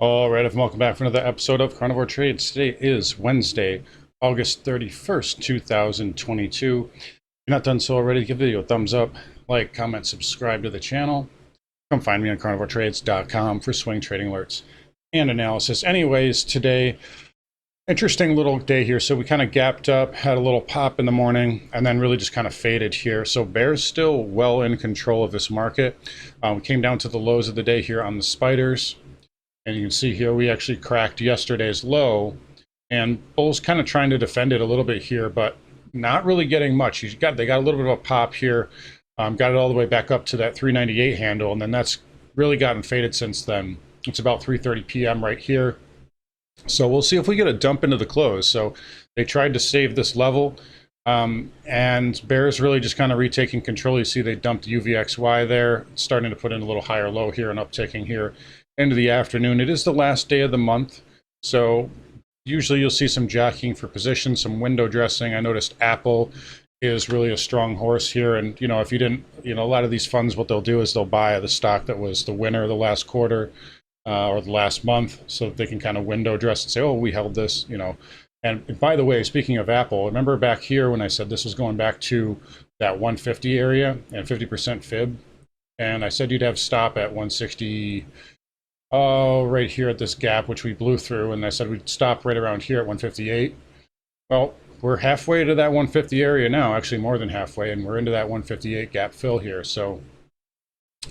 All right, welcome back for another episode of Carnivore Trades. Today is Wednesday, August 31st, 2022. If you're not done so already, give the video a thumbs up, like, comment, subscribe to the channel. Come find me on carnivoretrades.com for swing trading alerts and analysis. Anyways, today, interesting little day here. So we kind of gapped up, had a little pop in the morning, and then really just kind of faded here. So bears still well in control of this market. We came down to the lows of the day here on the spiders. And you can see here we actually cracked yesterday's low, and bulls kind of trying to defend it a little bit here, but not really getting much. They got a little bit of a pop here, got it all the way back up to that 398 handle, and then that's really gotten faded since then. It's about 3:30 p.m. right here. So we'll see if we get a dump into the close. So they tried to save this level, and bears really just kind of retaking control. You see they dumped UVXY there, starting to put in a little higher low here and upticking here into the afternoon. It is the last day of the month, so usually you'll see some jockeying for position, some window dressing. I noticed Apple is really a strong horse here, and if you didn't, a lot of these funds, what they'll do is they'll buy the stock that was the winner of the last quarter or the last month, so that they can kind of window dress and say, oh, we held this. And by the way, speaking of Apple, remember back here when I said this was going back to that 150 area and 50% fib, and I said you'd have stop at 160. Oh, right here at this gap, which we blew through, and I said we'd stop right around here at 158. Well, we're halfway to that 150 area now, actually more than halfway, and we're into that 158 gap fill here. So,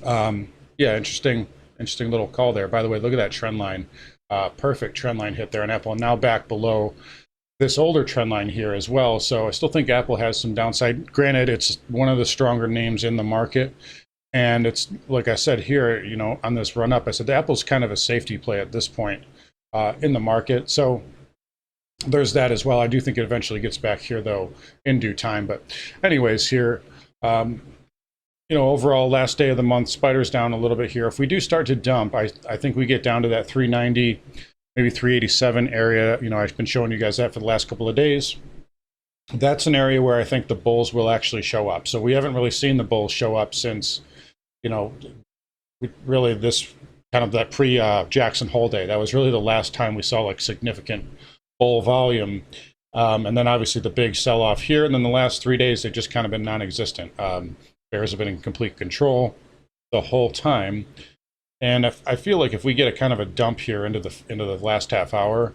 yeah, interesting little call there. By the way, look at that trend line. Perfect trend line hit there on Apple, and now back below this older trend line here as well. So I still think Apple has some downside. Granted, it's one of the stronger names in the market. And it's like I said here, on this run up, I said the Apple's kind of a safety play at this point in the market. So there's that as well. I do think it eventually gets back here, though, in due time. But anyways, here, overall, last day of the month, spiders down a little bit here. If we do start to dump, I think we get down to that 390, maybe 387 area. I've been showing you guys that for the last couple of days. That's an area where I think the bulls will actually show up. So we haven't really seen the bulls show up since really this kind of that pre-Jackson Hole day. That was really the last time we saw like significant bull volume. And then obviously the big sell-off here. And then the last 3 days, they've just kind of been non-existent. Bears have been in complete control the whole time. And I feel like if we get a kind of a dump here into the last half hour,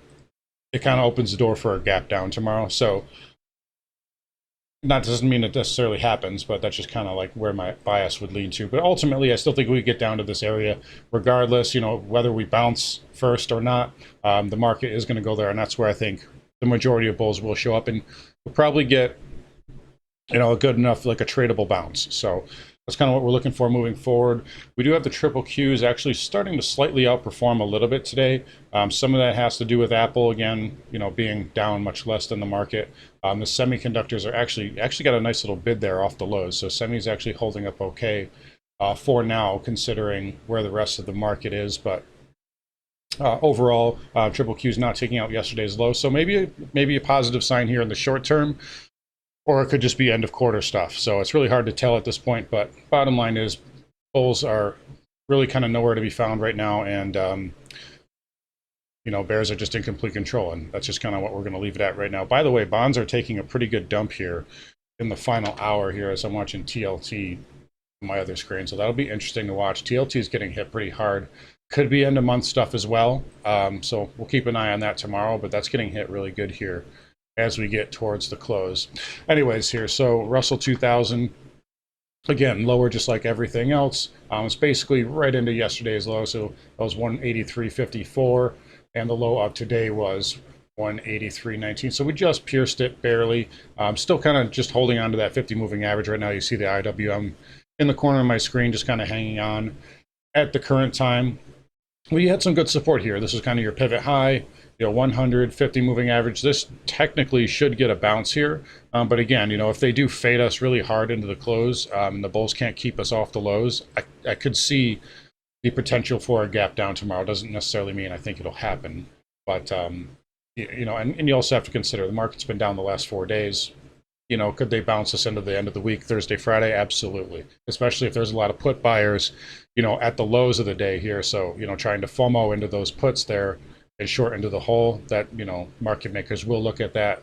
it kind of opens the door for a gap down tomorrow. So that doesn't mean it necessarily happens, but that's just kind of like where my bias would lean to. But ultimately, I still think we get down to this area regardless, whether we bounce first or not. The market is going to go there, and that's where I think the majority of bulls will show up, and we'll probably get, a good enough, like a tradable bounce. So that's kind of what we're looking for moving forward. We do have the triple Qs actually starting to slightly outperform a little bit today. Some of that has to do with Apple, again, being down much less than the market. The semiconductors are actually got a nice little bid there off the lows. So semi's actually holding up okay for now, considering where the rest of the market is. But overall, triple Q's not taking out yesterday's low. So maybe a positive sign here in the short term. Or it could just be end of quarter stuff. So it's really hard to tell at this point. But bottom line is bulls are really kind of nowhere to be found right now. And, bears are just in complete control. And that's just kind of what we're going to leave it at right now. By the way, bonds are taking a pretty good dump here in the final hour here as I'm watching TLT on my other screen. So that'll be interesting to watch. TLT is getting hit pretty hard. Could be end of month stuff as well. So we'll keep an eye on that tomorrow. But that's getting hit really good here as we get towards the close. Anyways, here, so Russell 2000, again, lower just like everything else. It's basically right into yesterday's low, so that was 183.54, and the low of today was 183.19. So we just pierced it barely. Still kind of just holding on to that 50 moving average right now. You see the IWM in the corner of my screen just kind of hanging on at the current time. We had some good support here. This is kind of your pivot high. 150 moving average. This technically should get a bounce here. But again, if they do fade us really hard into the close, and the bulls can't keep us off the lows, I could see the potential for a gap down tomorrow. Doesn't necessarily mean I think it'll happen. But, and you also have to consider the market's been down the last 4 days. you know, could they bounce us into the end of the week, Thursday, Friday? Absolutely. Especially if there's a lot of put buyers, you know, at the lows of the day here. So, you know, trying to FOMO into those puts there and short into the hole, that, you know, market makers will look at that.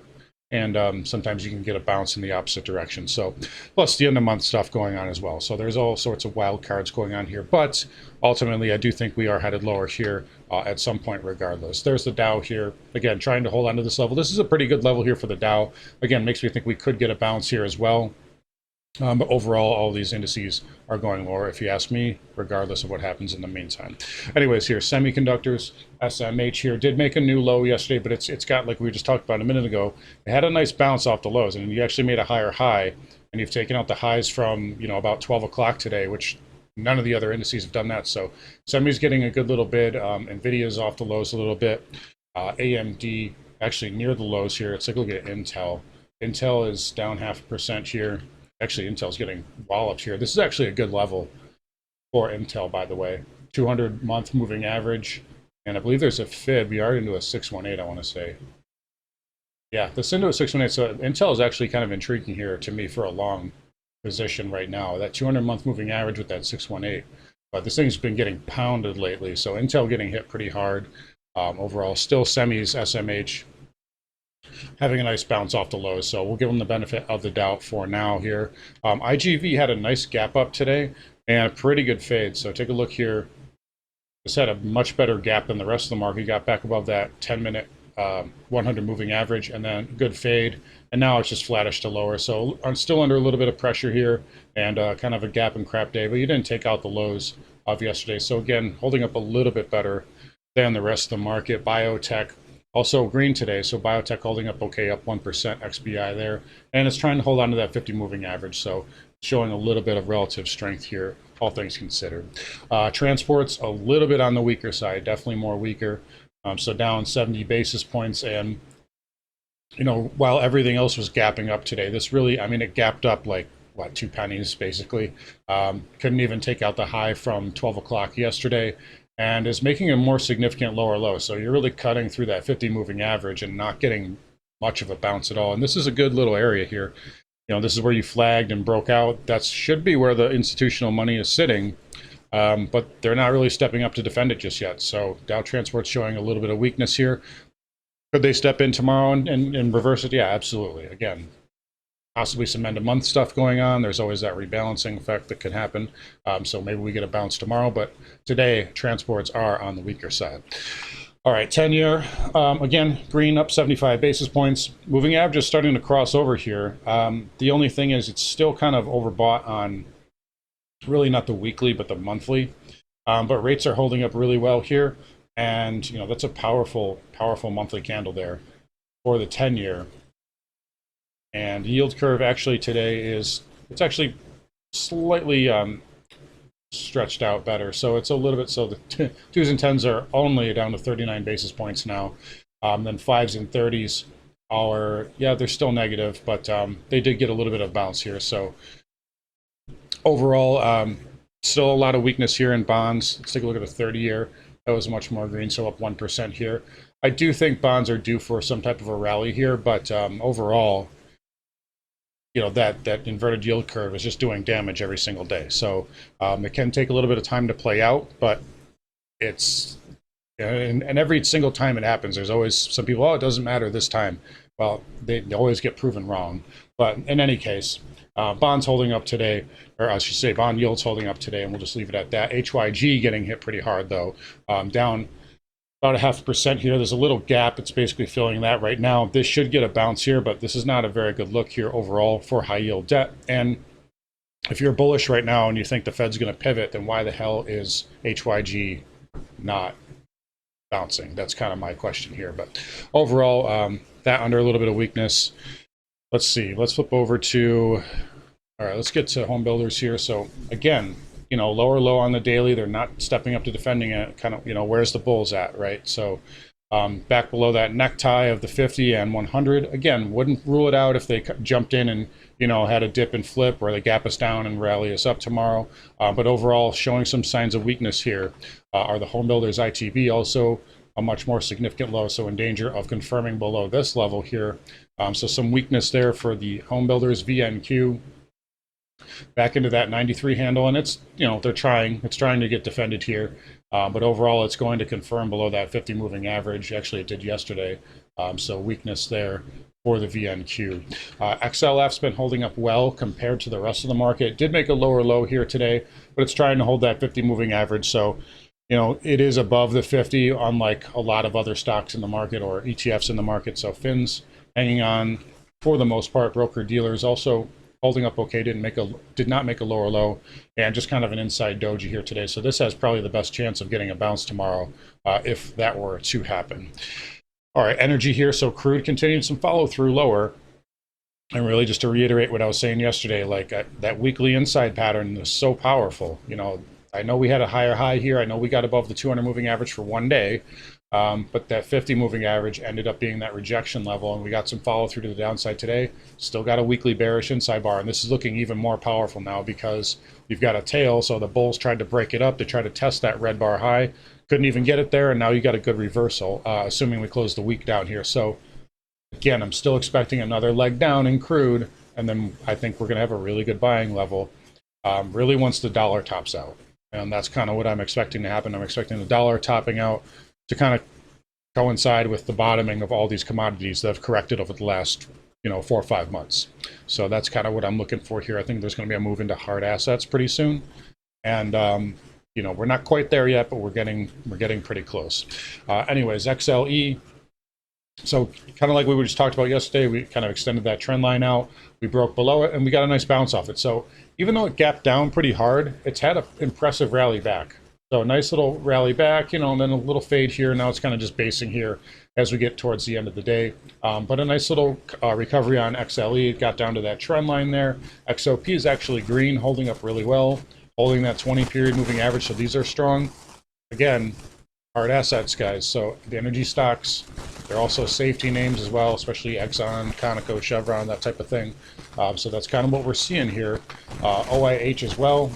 And sometimes you can get a bounce in the opposite direction. So, plus the end of month stuff going on as well. So there's all sorts of wild cards going on here. But ultimately, I do think we are headed lower here at some point regardless. There's the Dow here. Again, trying to hold on to this level. This is a pretty good level here for the Dow. Again, makes me think we could get a bounce here as well. But overall, all these indices are going lower, if you ask me, regardless of what happens in the meantime. Anyways, here, semiconductors, SMH here, did make a new low yesterday, but it's got, like we just talked about a minute ago, it had a nice bounce off the lows, and you actually made a higher high, and you've taken out the highs from, you know, about 12 o'clock today, which none of the other indices have done that. So semi's getting a good little bid. NVIDIA's off the lows a little bit. AMD actually near the lows here. Let's take a look at Intel. Intel is down 0.5% here. Actually, Intel's getting walloped here. This is actually a good level for Intel, by the way. 200-month moving average. And I believe there's a fib. We are into a 618, I want to say. Yeah, this into a 618. So Intel is actually kind of intriguing here to me for a long position right now. That 200-month moving average with that 618. But this thing's been getting pounded lately. So Intel getting hit pretty hard overall. Still semis, SMH, having a nice bounce off the lows, so we'll give them the benefit of the doubt for now here. IGV had a nice gap up today and a pretty good fade, so take a look here. This had a much better gap than the rest of the market. Got back above that 10-minute 100 moving average, and then good fade, and now it's just flattish to lower. So I'm still under a little bit of pressure here, and kind of a gap and crap day, but you didn't take out the lows of yesterday. So again, holding up a little bit better than the rest of the market. Biotech also green today, so biotech holding up okay, up 1% XBI there, and it's trying to hold on to that 50 moving average, so showing a little bit of relative strength here, all things considered. Transports a little bit on the weaker side, definitely more weaker, so down 70 basis points, and you know, while everything else was gapping up today, this really, I mean, it gapped up like what, 2 pennies basically. Couldn't even take out the high from 12 o'clock yesterday, and is making a more significant lower low. So you're really cutting through that 50 moving average and not getting much of a bounce at all. And this is a good little area here. You know, this is where you flagged and broke out. That should be where the institutional money is sitting, but they're not really stepping up to defend it just yet. So Dow Transport's showing a little bit of weakness here. Could they step in tomorrow and reverse it? Yeah, absolutely. Again, possibly some end-of-month stuff going on. There's always that rebalancing effect that could happen. So maybe we get a bounce tomorrow, but today transports are on the weaker side. All right, Tenure, again, green up 75 basis points. Moving average is starting to cross over here. The only thing is it's still kind of overbought on really not the weekly, but the monthly. But rates are holding up really well here. And, you know, that's a powerful, powerful monthly candle there for the 10-year. And yield curve actually today is, it's actually slightly stretched out better. So it's a little bit, so the 2s and 10s are only down to 39 basis points now. Then 5s and 30s are, yeah, they're still negative, but they did get a little bit of bounce here. So overall, still a lot of weakness here in bonds. Let's take a look at the 30-year. That was much more green, so up 1% here. I do think bonds are due for some type of a rally here, but overall, you know, that inverted yield curve is just doing damage every single day. So it can take a little bit of time to play out, but it's, and every single time it happens, there's always some people, oh, it doesn't matter this time. Well, they always get proven wrong. But in any case, bonds holding up today, or I should say bond yields holding up today, and we'll just leave it at that. HYG getting hit pretty hard, though, down about 0.5% here. There's a little gap. It's basically filling that right now. This should get a bounce here, but this is not a very good look here overall for high yield debt. And if you're bullish right now and you think the Fed's going to pivot, then why the hell is HYG not bouncing? That's kind of my question here. But overall, that under a little bit of weakness. Let's see. Let's flip over to, all right, let's get to home builders here. So again, you know, lower low on the daily. They're not stepping up to defending it. Kind of, you know, where's the bulls at, right? So back below that necktie of the 50 and 100. Again, wouldn't rule it out if they jumped in and, you know, had a dip and flip, or they gap us down and rally us up tomorrow. But overall, showing some signs of weakness here are the home builders. ITB also a much more significant low, so in danger of confirming below this level here. So some weakness there for the home builders. VNQ back into that 93 handle, and it's, it's trying to get defended here, but overall it's going to confirm below that 50 moving average. Actually, it did yesterday, so weakness there for the VNQ. XLF's been holding up well compared to the rest of the market. It did make a lower low here today, but it's trying to hold that 50 moving average, so it is above the 50, unlike a lot of other stocks in the market or ETFs in the market. So Fins hanging on for the most part. Broker dealers also holding up okay, did not make a lower low, and just kind of an inside doji here today. So this has probably the best chance of getting a bounce tomorrow, if that were to happen. All right, energy here. So crude continued some follow through lower. And really, just to reiterate what I was saying yesterday, like that weekly inside pattern is so powerful. I know we had a higher high here. I know we got above the 200 moving average for one day, but that 50 moving average ended up being that rejection level, and we got some follow through to the downside today. Still got a weekly bearish inside bar, and this is looking even more powerful now because you've got a tail. So the bulls tried to break it up. They tried to test that red bar high, couldn't even get it there, and now you got a good reversal, assuming we close the week down here. So again, I'm still expecting another leg down in crude, and then I think we're going to have a really good buying level, really once the dollar tops out. And that's kind of what I'm expecting to happen. I'm expecting the dollar topping out to kind of coincide with the bottoming of all these commodities that have corrected over the last, 4 or 5 months. So that's kind of what I'm looking for here. I think there's going to be a move into hard assets pretty soon. And, we're not quite there yet, but we're getting pretty close. Anyways, XLE. So kind of like we just talked about yesterday, we kind of extended that trend line out. We broke below it, and we got a nice bounce off it. So even though it gapped down pretty hard, it's had an impressive rally back. So a nice little rally back, and then a little fade here. Now it's kind of just basing here as we get towards the end of the day. But a nice little recovery on XLE. It got down to that trend line there. XOP is actually green, holding up really well, holding that 20-period moving average. So these are strong. Again, hard assets, guys. So the energy stocks, they're also safety names as well, especially Exxon, Conoco, Chevron, that type of thing. So that's kind of what we're seeing here. OIH as well.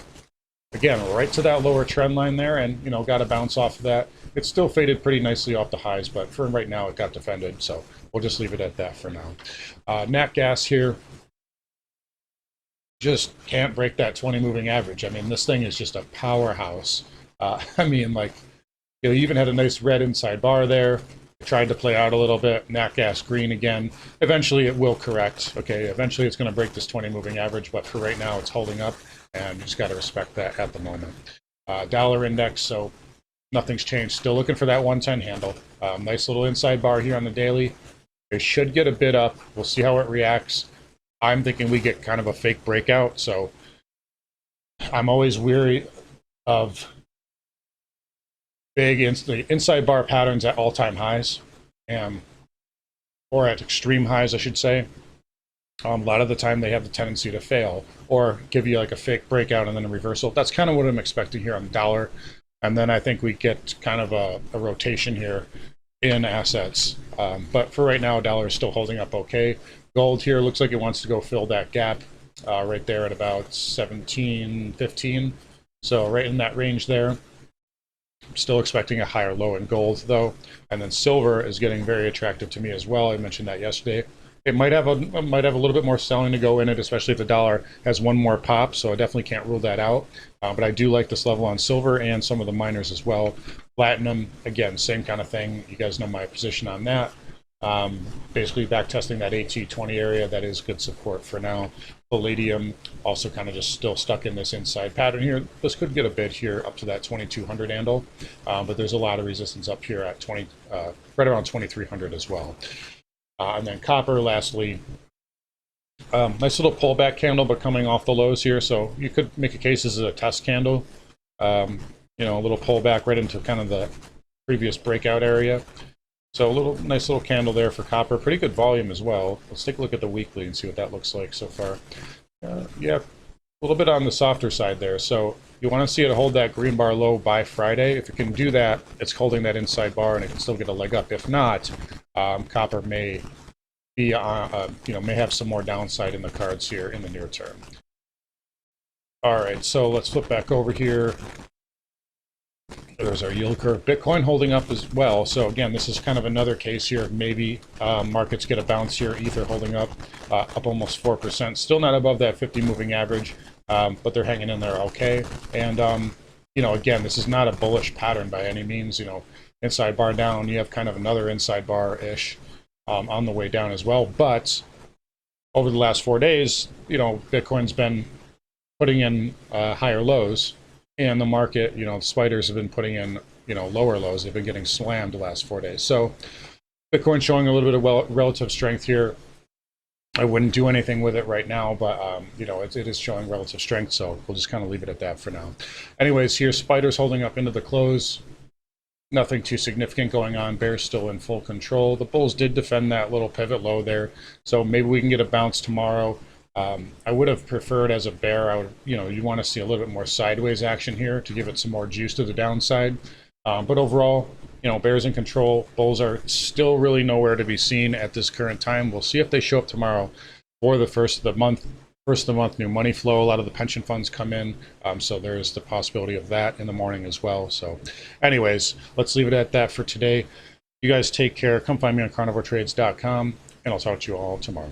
Again, right to that lower trend line there, and got a bounce off of that. It still faded pretty nicely off the highs, but for right now, it got defended. So we'll just leave it at that for now. Nat gas here. Just can't break that 20 moving average. I mean, this thing is just a powerhouse. You even had a nice red inside bar there. Tried to play out a little bit. Nat gas green again. Eventually it will correct. Okay, eventually it's going to break this 20 moving average, but for right now it's holding up, and you just got to respect that at the moment. Dollar index, so nothing's changed. Still looking for that 110 handle. Nice little inside bar here on the daily. It should get a bit up. We'll see how it reacts. I'm thinking we get kind of a fake breakout, so I'm always weary of big inside bar patterns at all-time highs, or at extreme highs, I should say. A lot of the time they have the tendency to fail or give you like a fake breakout and then a reversal. That's kind of what I'm expecting here on the dollar. And then I think we get kind of a rotation here in assets. But for right now, dollar is still holding up okay. Gold here looks like it wants to go fill that gap right there at about 17.15. So right in that range there. I'm still expecting a higher low in gold, though. And then silver is getting very attractive to me as well. I mentioned that yesterday. It might have a little bit more selling to go in it, especially if the dollar has one more pop. So I definitely can't rule that out. But I do like this level on silver and some of the miners as well. Platinum, again, same kind of thing. You guys know my position on that. Basically back testing that AT20 area. That is good support for now. Palladium also kind of just still stuck in this inside pattern here. This could get a bit here up to that 2200 handle, but there's a lot of resistance up here at right around 2300 as well. And then copper, lastly, nice little pullback candle, but coming off the lows here. So you could make a case this is a test candle. A little pullback right into kind of the previous breakout area. So a nice little candle there for copper. Pretty good volume as well. Let's take a look at the weekly and see what that looks like so far. Yeah, a little bit on the softer side there. So you want to see it hold that green bar low by Friday. If it can do that, it's holding that inside bar and it can still get a leg up. If not, copper may be, may have some more downside in the cards here in the near term. All right, so let's flip back over here. There's our yield curve. Bitcoin holding up as well. So again, this is kind of another case here. Maybe markets get a bounce here. Ether holding up, up almost 4%. Still not above that 50 moving average, but they're hanging in there okay. And again, this is not a bullish pattern by any means. Inside bar down, you have kind of another inside bar-ish on the way down as well. But over the last 4 days, Bitcoin's been putting in higher lows. And the market, the spiders have been putting in, lower lows. They've been getting slammed the last 4 days. So Bitcoin showing a little bit of relative strength here. I wouldn't do anything with it right now, but, it is showing relative strength. So we'll just kind of leave it at that for now. Anyways, here's spiders holding up into the close. Nothing too significant going on. Bears still in full control. The bulls did defend that little pivot low there. So maybe we can get a bounce tomorrow. I would have preferred as a bear, you want to see a little bit more sideways action here to give it some more juice to the downside. But overall, bears in control. Bulls are still really nowhere to be seen at this current time. We'll see if they show up tomorrow for the first of the month. First of the month, new money flow. A lot of the pension funds come in. So there's the possibility of that in the morning as well. So anyways, let's leave it at that for today. You guys take care. Come find me on carnivoretrades.com, and I'll talk to you all tomorrow.